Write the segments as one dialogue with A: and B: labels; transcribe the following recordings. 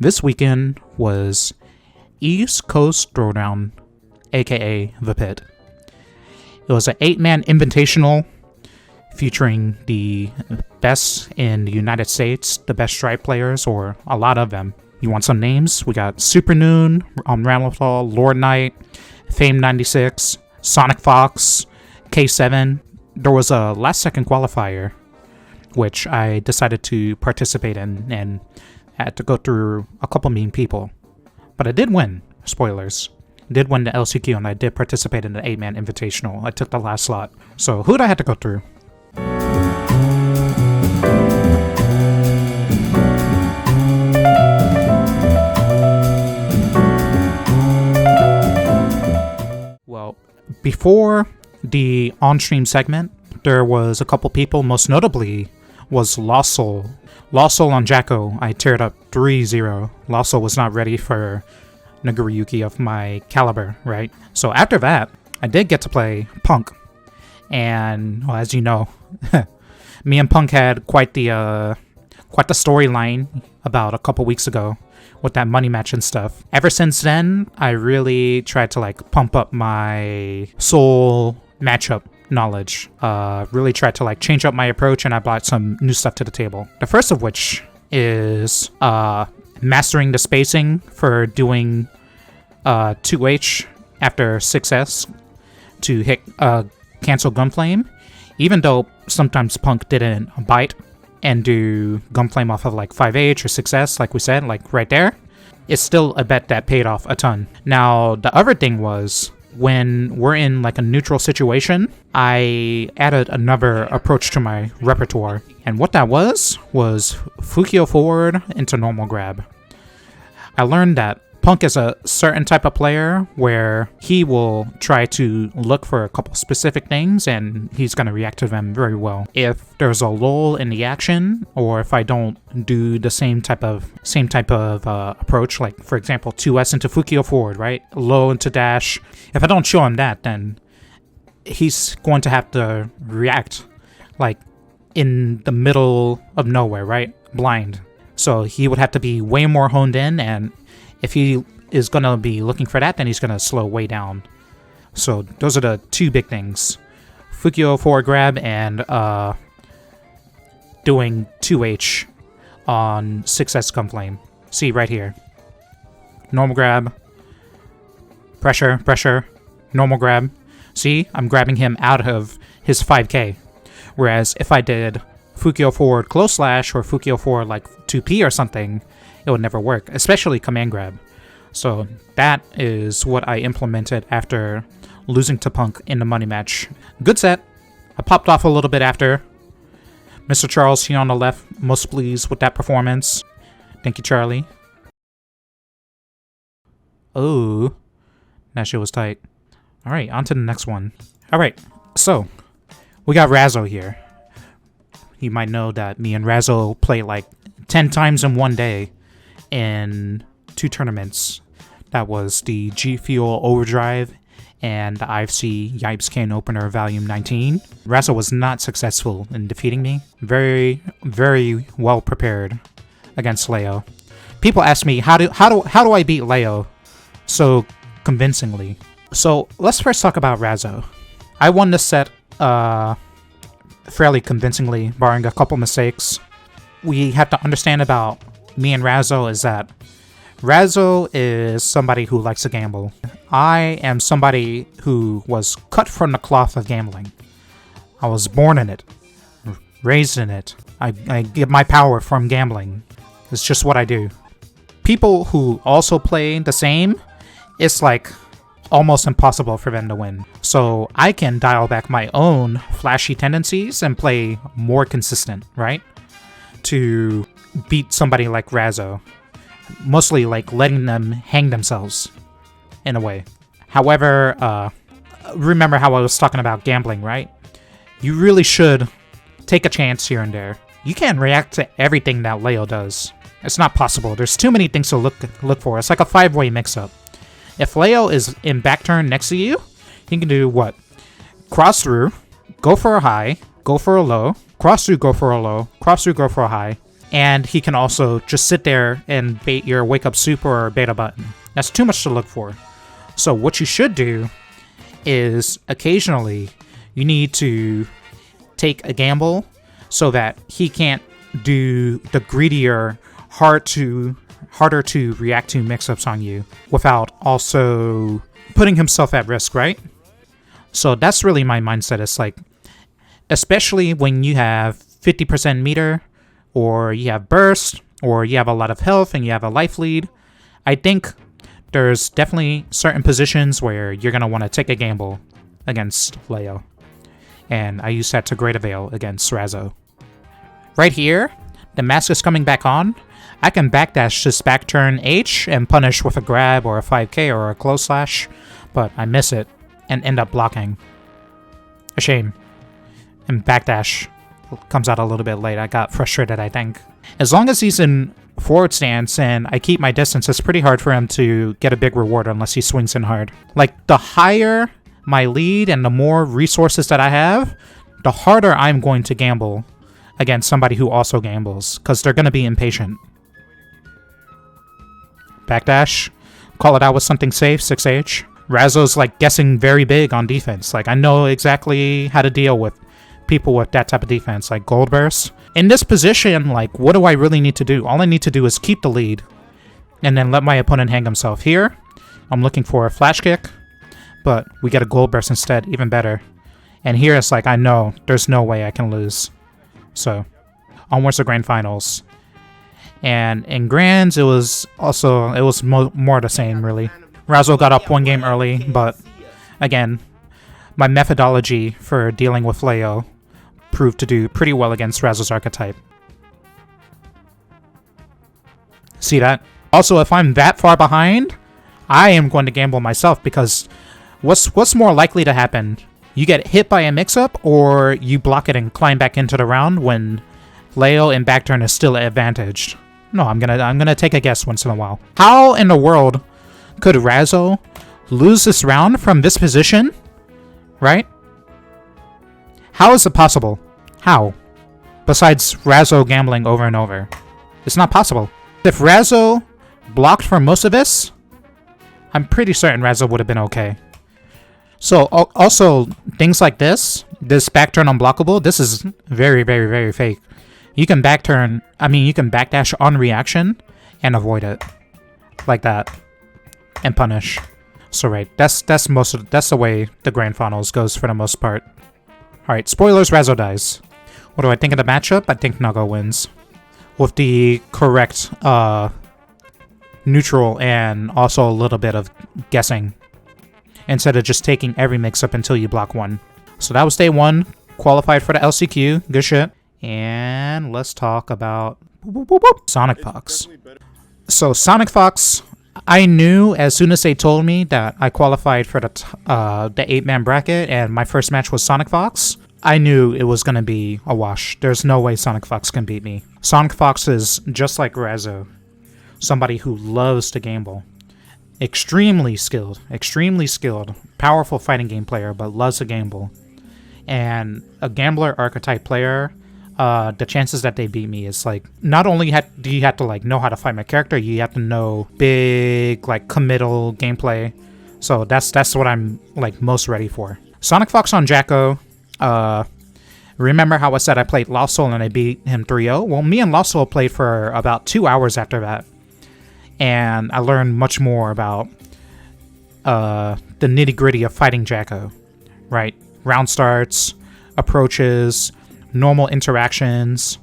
A: This weekend was East Coast Throwdown, aka The Pit. It was an 8-man invitational featuring the best in the United States, the best stripe players, or a lot of them. You want some names? We got Super Noon, Ramlethal, Lord Knight, Fame 96, Sonic Fox, K7. There was a last second qualifier, which I decided to participate in and had to go through a couple mean people. But I did win. Spoilers. Did win the LCQ and I did participate in the 8-man invitational. I took the last slot. So who'd I have to go through? Well, before the Onstream segment, there was a couple people, most notably was Lost Soul. Lost Soul on Jacko, I teared up 3-0. Lost Soul was not ready for Nagoriyuki of my caliber, right? So after that, I did get to play Punk. And, well, as you know, me and Punk had quite the storyline about a couple weeks ago with that money match and stuff. Ever since then, I really tried to pump up my Soul matchup knowledge. Really tried to change up my approach, and I brought some new stuff to the table. The first of which is mastering the spacing for doing 2H after 6S to hit cancel Gunflame. Even though sometimes Punk didn't bite and do Gunflame off of 5H or 6S, like we said, right there, it's still a bet that paid off a ton. Now, the other thing was, when we're in a neutral situation, I added another approach to my repertoire. And what that was Fukio forward into normal grab. I learned that Punk is a certain type of player where he will try to look for a couple specific things and he's going to react to them very well. If there's a lull in the action, or if I don't do the same type of approach, for example 2S into Fukio forward, right? Low into dash. If I don't show him that, then he's going to have to react in the middle of nowhere, right? Blind. So he would have to be way more honed in, and if he is going to be looking for that, then he's going to slow way down. So those are the two big things. Fukio forward grab and doing 2H on 6S Gunflame. See right here. Normal grab. Pressure. Normal grab. See, I'm grabbing him out of his 5k. Whereas if I did Fukio forward close slash or Fukio forward 2P or something, it would never work, especially command grab. So that is what I implemented after losing to Punk in the money match. Good set. I popped off a little bit after. Mr. Charles here on the left, most pleased with that performance. Thank you, Charlie. Oh, that shit was tight. Alright, on to the next one. Alright, so we got Razzo here. You might know that me and Razzo play 10 times in one day in 2 tournaments. That was the G Fuel Overdrive and the IFC Yipes Can Opener Volume 19. Razzo was not successful in defeating me. Very, very well prepared against Leo. People ask me how do I beat Leo so convincingly. So let's first talk about Razzo. I won this set fairly convincingly, barring a couple mistakes. We have to understand about me and Razzo is that Razzo is somebody who likes to gamble. I am somebody who was cut from the cloth of gambling. I was born in it, raised in it. I get my power from gambling. It's just what I do. People who also play the same, it's almost impossible for them to win. So I can dial back my own flashy tendencies and play more consistent, right? To beat somebody like Razzo. Mostly letting them hang themselves, in a way. However, remember how I was talking about gambling, right? You really should take a chance here and there. You can't react to everything that Leo does. It's not possible. There's too many things to look for. It's like a 5-way mix-up. If Leo is in back turn next to you, he can do what? Cross through, go for a high, go for a low, cross through, go for a low, cross through, go for a high, And he can also just sit there and bait your Wake Up Super or Beta button. That's too much to look for. So what you should do is occasionally you need to take a gamble so that he can't do the greedier, harder to react to mix-ups on you without also putting himself at risk, right? So that's really my mindset. It's like, especially when you have 50% meter, or you have burst, or you have a lot of health and you have a life lead, I think there's definitely certain positions where you're going to want to take a gamble against Leo. And I use that to great avail against Razzo. Right here, the mask is coming back on. I can backdash this back turn H and punish with a grab or a 5k or a close slash, but I miss it and end up blocking. A shame. And backdash comes out a little bit late. I got frustrated, I think. As long as he's in forward stance and I keep my distance, it's pretty hard for him to get a big reward unless he swings in hard. Like, the higher my lead and the more resources that I have, the harder I'm going to gamble against somebody who also gambles, because they're going to be impatient. Backdash. Call it out with something safe, 6H. Razzo's like guessing very big on defense. Like, I know exactly how to deal with people with that type of defense, like Gold Burst. In this position, like, what do I really need to do? All I need to do is keep the lead and then let my opponent hang himself. Here, I'm looking for a flash kick, but we get a Gold Burst instead, even better. And here it's like, I know there's no way I can lose. So, onwards to Grand Finals. And in Grands, it was more the same, really. Razzo got up one game early, but again, my methodology for dealing with Leo proved to do pretty well against Razzo's archetype. See that? Also, if I'm that far behind, I am going to gamble myself, because what's more likely to happen? You get hit by a mix-up, or you block it and climb back into the round when Leo in back turn is still advantaged. No, I'm gonna take a guess once in a while. How in the world could Razzo lose this round from this position? Right? How is it possible? How? Besides Razzo gambling over and over. It's not possible. If Razzo blocked for most of this, I'm pretty certain Razzo would have been okay. So, also, things like this back turn unblockable, this is very, very, very fake. You can backdash on reaction and avoid it. Like that. And punish. So right, that's the way the Grand Finals goes for the most part. Alright, spoilers, Razzo dies. What do I think of the matchup? I think Nago wins. With the correct neutral and also a little bit of guessing, instead of just taking every mix-up until you block one. So that was day one. Qualified for the LCQ. Good shit. And let's talk about Sonic Fox. So Sonic Fox, I knew as soon as they told me that I qualified for the 8-man bracket and my first match was Sonic Fox, I knew it was going to be a wash. There's no way Sonic Fox can beat me. Sonic Fox is just like Razzo, somebody who loves to gamble. Extremely skilled, powerful fighting game player, but loves to gamble. And a gambler archetype player, the chances that they beat me is like, not only do you have to like know how to fight my character, you have to know big like committal gameplay. So that's what I'm like most ready for. Sonic Fox on Jacko. Remember how I said I played Lost Soul and I beat him 3-0? Well, me and Lost Soul played for about 2 hours after that, and I learned much more about the nitty-gritty of fighting Jacko. Right, round starts, approaches, normal interactions,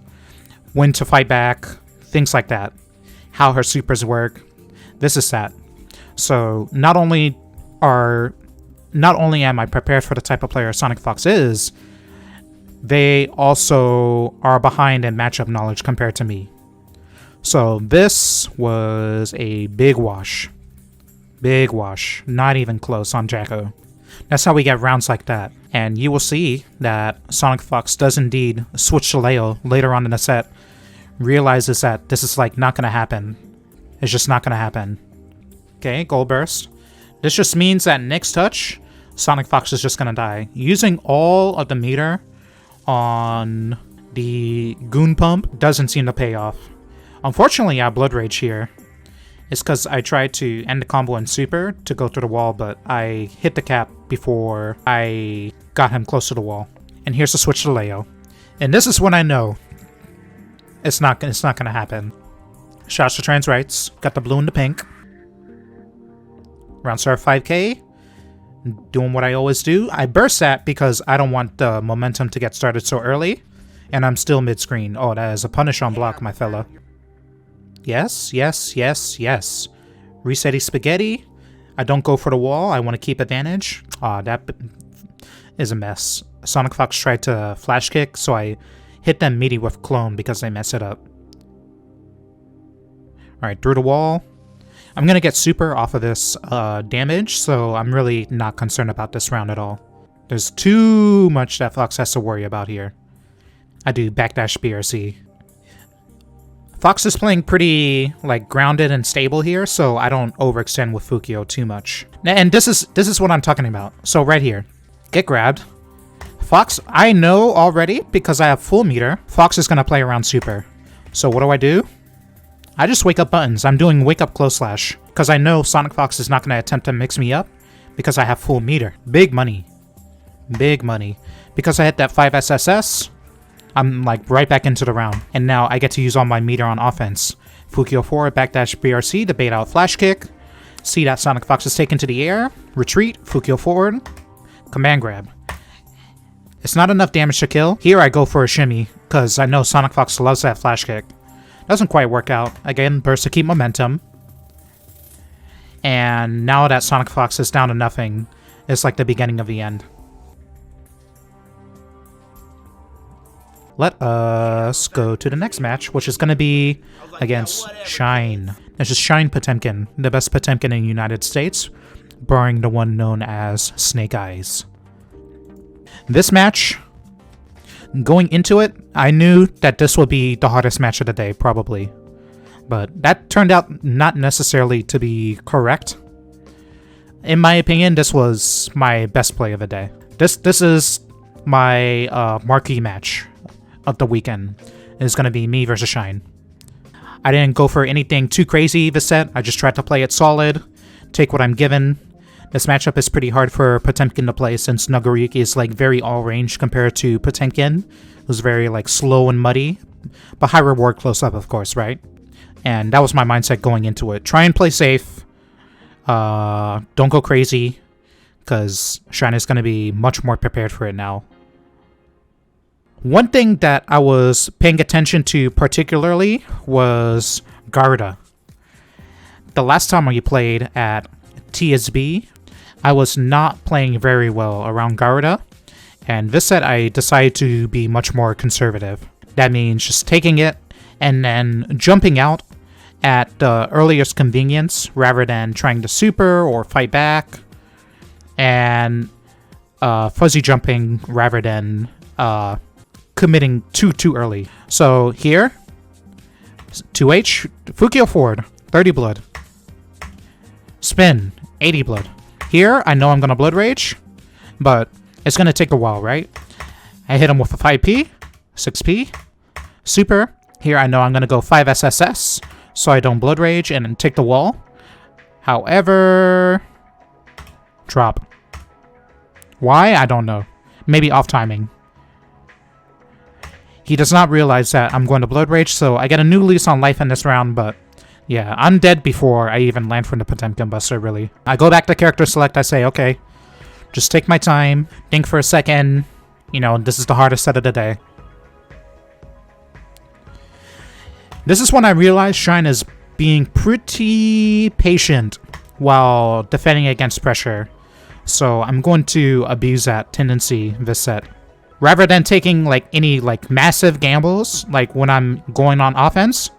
A: when to fight back, things like that. How her supers work. This is that. So not only am I prepared for the type of player Sonic Fox is, they also are behind in matchup knowledge compared to me. So this was a big wash. Big wash. Not even close on Jacko. That's how we get rounds like that. And you will see that Sonic Fox does indeed switch to Leo later on in the set. Realizes that this is like not going to happen. It's just not going to happen. Okay, Gold Burst. This just means that next touch, Sonic Fox is just going to die. Using all of the meter on The Goon Pump doesn't seem to pay off. Unfortunately, I Blood Rage here. It's because I tried to end the combo in Super to go through the wall, but I hit the cap before I got him close to the wall. And here's the switch to Leo. And this is when I know it's not gonna happen. Shots to trans rights. Got the blue and the pink. Round start 5k. Doing what I always do. I burst that because I don't want the momentum to get started so early. And I'm still mid-screen. Oh, that is a punish on block, my fella. Yes, yes, yes, yes. Resetty spaghetti. I don't go for the wall. I want to keep advantage. Aw, that is a mess. Sonic Fox tried to flash kick, so I hit them meaty with clone because they mess it up. Alright, through the wall. I'm going to get super off of this damage, so I'm really not concerned about this round at all. There's too much that Fox has to worry about here. I do backdash BRC. Fox is playing pretty like grounded and stable here, so I don't overextend with Fukio too much. And this is what I'm talking about. So right here, get grabbed. Fox, I know already because I have full meter. Fox is gonna play around super. So what do? I just wake up buttons. I'm doing wake up close slash because I know Sonic Fox is not gonna attempt to mix me up because I have full meter. Big money, big money. Because I hit that 5 SSS. I'm like right back into the round. And now I get to use all my meter on offense. Fukio forward, backdash BRC to bait out flash kick. See that Sonic Fox is taken to the air. Retreat, Fukio forward. Command grab. It's not enough damage to kill. Here I go for a shimmy, because I know Sonic Fox loves that flash kick. Doesn't quite work out. Again, burst to keep momentum. And now that Sonic Fox is down to nothing, it's like the beginning of the end. Let us go to the next match, which is going to be against Shine. This is Shine Potemkin, the best Potemkin in the United States, barring the one known as Snake Eyes. This match, going into it, I knew that this would be the hardest match of the day, probably. But that turned out not necessarily to be correct. In my opinion, this was my best play of the day. This is my marquee match of the weekend. Is going to be me versus Shine. I didn't go for anything too crazy this set. I just tried to play it solid, take what I'm given. This matchup is pretty hard for Potemkin to play since Nagoriyuki is like very all-range compared to Potemkin, who's very like slow and muddy, but high reward close up, of course, right? And that was my mindset going into it. Try and play safe. Don't go crazy, because Shine is going to be much more prepared for it now. One thing that I was paying attention to particularly was Garuda. The last time we played at TSB, I was not playing very well around Garuda, and this set I decided to be much more conservative. That means just taking it and then jumping out at the earliest convenience rather than trying to super or fight back, and fuzzy jumping rather than committing too early. So here, 2H, Fukio forward, 30 blood. Spin, 80 blood. Here, I know I'm gonna Blood Rage, but it's gonna take a while, right? I hit him with a 5P, 6P, Super. Here, I know I'm gonna go 5 SSS, so I don't Blood Rage and take the wall. However, drop. Why? I don't know. Maybe off timing. He does not realize that I'm going to Blood Rage, so I get a new lease on life in this round, but yeah, I'm dead before I even land from the Potemkin Buster, really. I go back to character select, I say, okay, just take my time, think for a second, you know, this is the hardest set of the day. This is when I realized Shine is being pretty patient while defending against pressure, so I'm going to abuse that tendency this set. Rather than taking like any like massive gambles, like when I'm going on offense,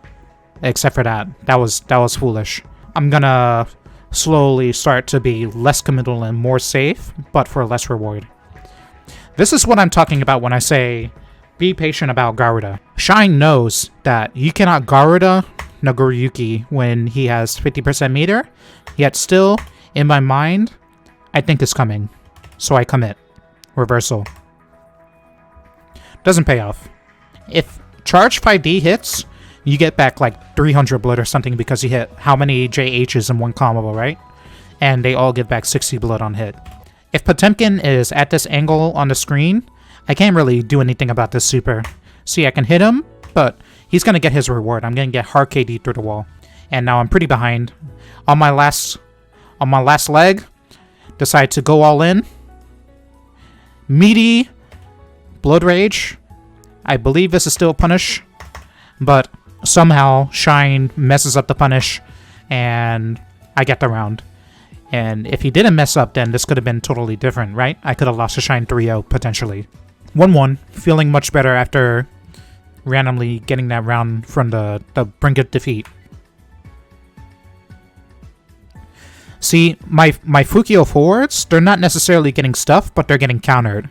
A: except for that was foolish. I'm gonna slowly start to be less committal and more safe, but for less reward. This is what I'm talking about when I say be patient about Garuda. Shine knows that you cannot Garuda Nagoriyuki when he has 50% meter, yet still, in my mind, I think it's coming. So I commit. Reversal. Doesn't pay off. If charge 5D hits, you get back like 300 blood or something because you hit how many JHs in one combo, right? And they all give back 60 blood on hit. If Potemkin is at this angle on the screen, I can't really do anything about this super. See, I can hit him, but he's going to get his reward. I'm going to get hard KD through the wall. And now I'm pretty behind. On my last leg, decide to go all in. Meaty Blood Rage. I believe this is still a punish, but somehow Shine messes up the punish, and I get the round. And if he didn't mess up, then this could have been totally different, right? I could have lost to Shine 3-0, potentially. 1-1, feeling much better after randomly getting that round from the brink of defeat. See, my Fukio forwards, they're not necessarily getting stuff, but they're getting countered.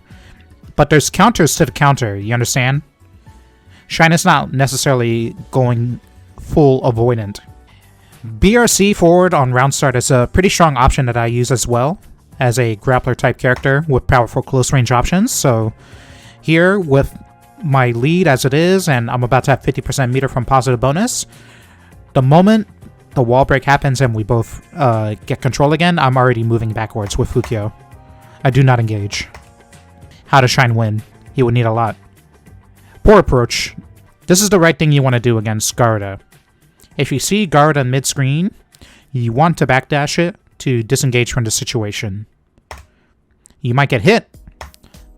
A: But there's counters to the counter, you understand? Shine is not necessarily going full avoidant. BRC forward on round start is a pretty strong option that I use as well as a grappler type character with powerful close range options. So here with my lead as it is, and I'm about to have 50% meter from positive bonus, the moment the wall break happens and we both get control again, I'm already moving backwards with Fukio. I do not engage. How does Shine win? He would need a lot. Poor approach. This is the right thing you want to do against Garuda. If you see Garuda mid-screen, you want to backdash it to disengage from the situation. You might get hit,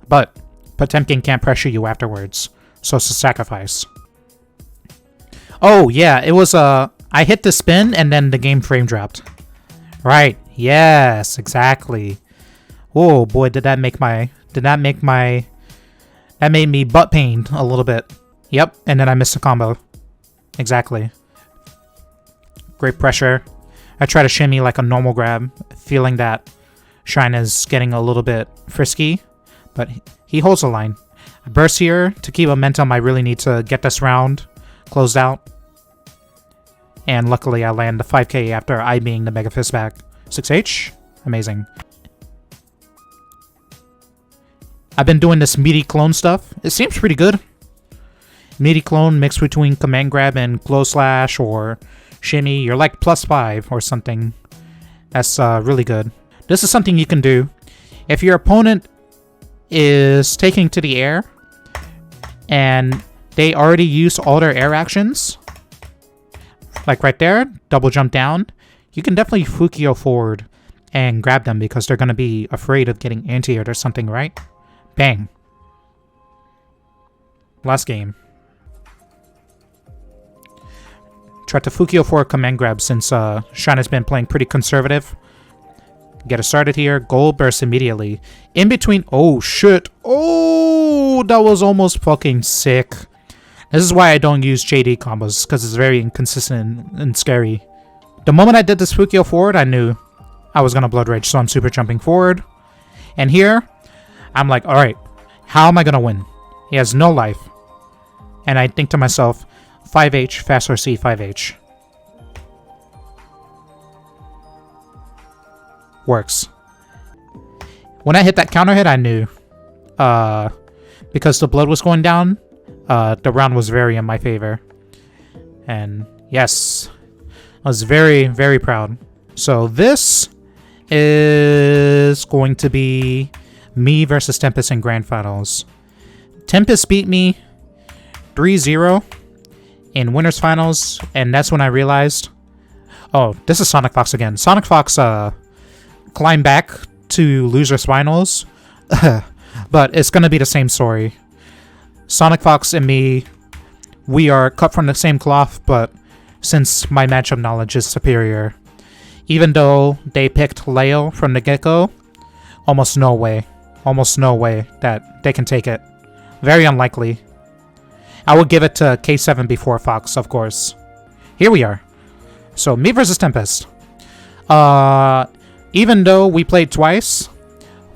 A: but Potemkin can't pressure you afterwards, so it's a sacrifice. Oh yeah, it was I hit the spin and then the game frame dropped. Right, yes, exactly. Oh boy, that made me butt pained a little bit. Yep, and then I missed a combo. Exactly. Great pressure. I try to shimmy like a normal grab, feeling that Shine is getting a little bit frisky, but he holds the line. I burst here. To keep momentum, I really need to get this round closed out. And luckily I land the 5k after I being the Mega Fist back. 6H? Amazing. I've been doing this meaty clone stuff. It seems pretty good. Meaty clone mixed between command grab and glow slash or shimmy. You're like +5 or something. That's really good. This is something you can do. If your opponent is taking to the air and they already used all their air actions, like right there, double jump down, you can definitely Fukio forward and grab them because they're going to be afraid of getting anti-aired or something, right? Bang. Last game. Tried to Fukio for a command grab since Shine has been playing pretty conservative. Get it started here. Gold burst immediately. In between. Oh, shit. Oh, that was almost fucking sick. This is why I don't use JD combos, because it's very inconsistent and scary. The moment I did this Fukio forward, I knew I was going to Blood Rage, so I'm super jumping forward. And here, I'm like, alright, how am I going to win? He has no life. And I think to myself, 5H, fast RC, 5H. Works. When I hit that counter hit, I knew. Because the blood was going down, the round was very in my favor. And yes, I was very, very proud. So this is going to be me versus Tempest in Grand Finals. Tempest beat me 3-0 in Winners Finals, and that's when I realized, oh, this is Sonic Fox again. Sonic Fox climbed back to Losers Finals, but it's going to be the same story. Sonic Fox and me, we are cut from the same cloth, but since my matchup knowledge is superior, even though they picked Leo from the get-go, almost no way that they can take it. Very unlikely. I would give it to K7 before Fox, of course. Here we are. So, me versus Tempest. Even though we played twice,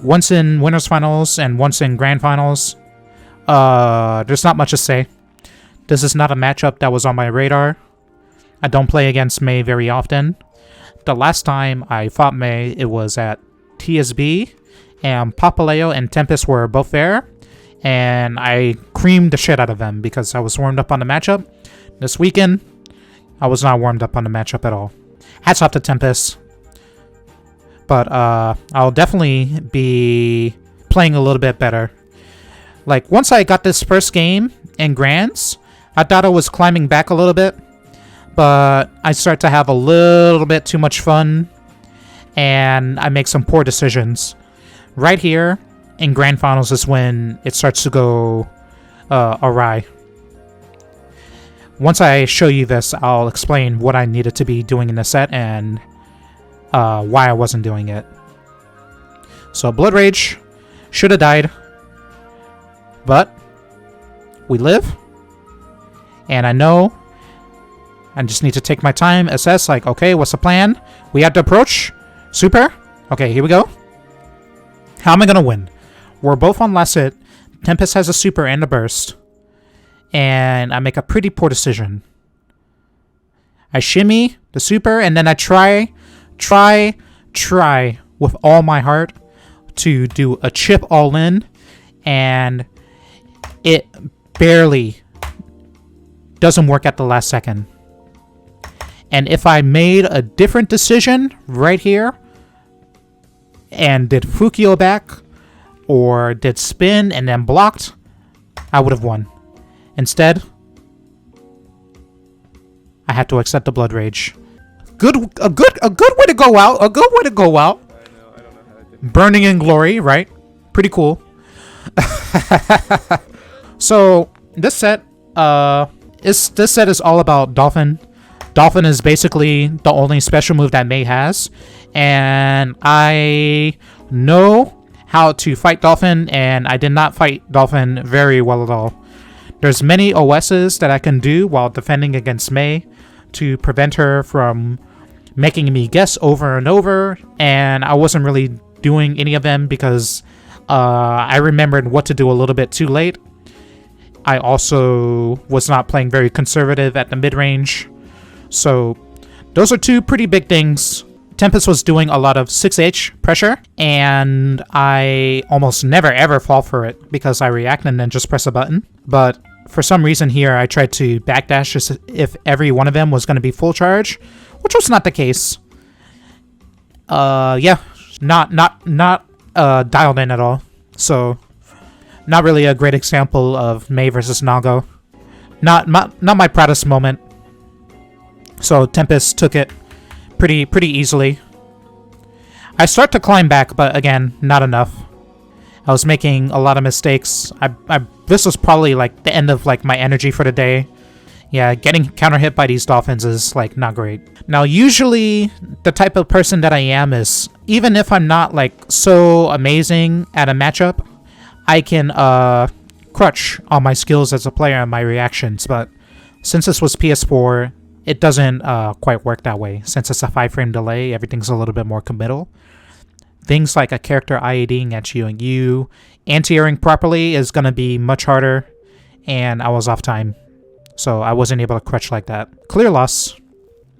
A: once in Winners Finals and once in Grand Finals, there's not much to say. This is not a matchup that was on my radar. I don't play against Mei very often. The last time I fought Mei, it was at TSB, and Papaleo and Tempest were both there, and I creamed the shit out of them because I was warmed up on the matchup. This weekend, I was not warmed up on the matchup at all. Hats off to Tempest. But I'll definitely be playing a little bit better. Like, once I got this first game in Grands, I thought I was climbing back a little bit. But I start to have a little bit too much fun. And I make some poor decisions. Right here in Grand Finals is when it starts to go awry. Once I show you this, I'll explain what I needed to be doing in the set and why I wasn't doing it. So Blood Rage should have died, but we live, and I know I just need to take my time, assess, like, okay, what's the plan? We have to approach. Super. Okay, here we go. How am I gonna win? We're both on last hit. Tempest has a super and a burst, and I make a pretty poor decision. I shimmy the super, and then I try with all my heart to do a chip all in, and it barely doesn't work at the last second. And if I made a different decision right here and did Fukio back or did spin and then blocked, I would have won. Instead, I had to accept the Blood Rage. A good way to go out. A good way to go out.
B: I don't know how that did.
A: Burning in glory, right? Pretty cool. So this set is all about Dolphin. Dolphin is basically the only special move that Mei has, and I know how to fight Dolphin, and I did not fight Dolphin very well at all. There's many OSs that I can do while defending against Mei to prevent her from making me guess over and over, and I wasn't really doing any of them because I remembered what to do a little bit too late. I also was not playing very conservative at the mid-range. So those are two pretty big things. Tempest was doing a lot of 6H pressure, and I almost never ever fall for it because I react and then just press a button. But for some reason here, I tried to backdash just if every one of them was going to be full charge, which was not the case. Yeah, not dialed in at all. So not really a great example of Mei versus Nago. Not my proudest moment. So Tempest took it pretty easily. I start to climb back, but again, not enough. I was making a lot of mistakes. This was probably like the end of like my energy for the day. Yeah, getting counter hit by these Dolphins is like not great. Now, usually the type of person that I am is, even if I'm not like so amazing at a matchup, I can crutch on my skills as a player and my reactions. But since this was PS4, it doesn't quite work that way. Since it's a 5-frame delay, everything's a little bit more committal. Things like a character IADing at you and you anti-airing properly is going to be much harder, and I was off time. So I wasn't able to crutch like that. Clear loss.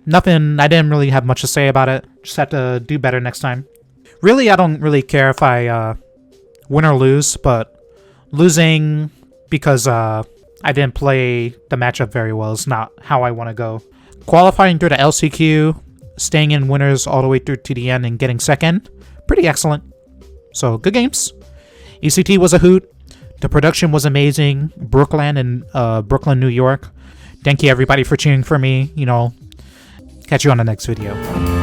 A: Nothing, I didn't really have much to say about it. Just have to do better next time. Really, I don't really care if I win or lose, but losing because I didn't play the matchup very well is not how I want to go. Qualifying through the LCQ, staying in winners all the way through to the end and getting second, pretty excellent. So, good games. ECT was a hoot. The production was amazing. Brooklyn and Brooklyn, New York. Thank you everybody for cheering for me. You know, catch you on the next video.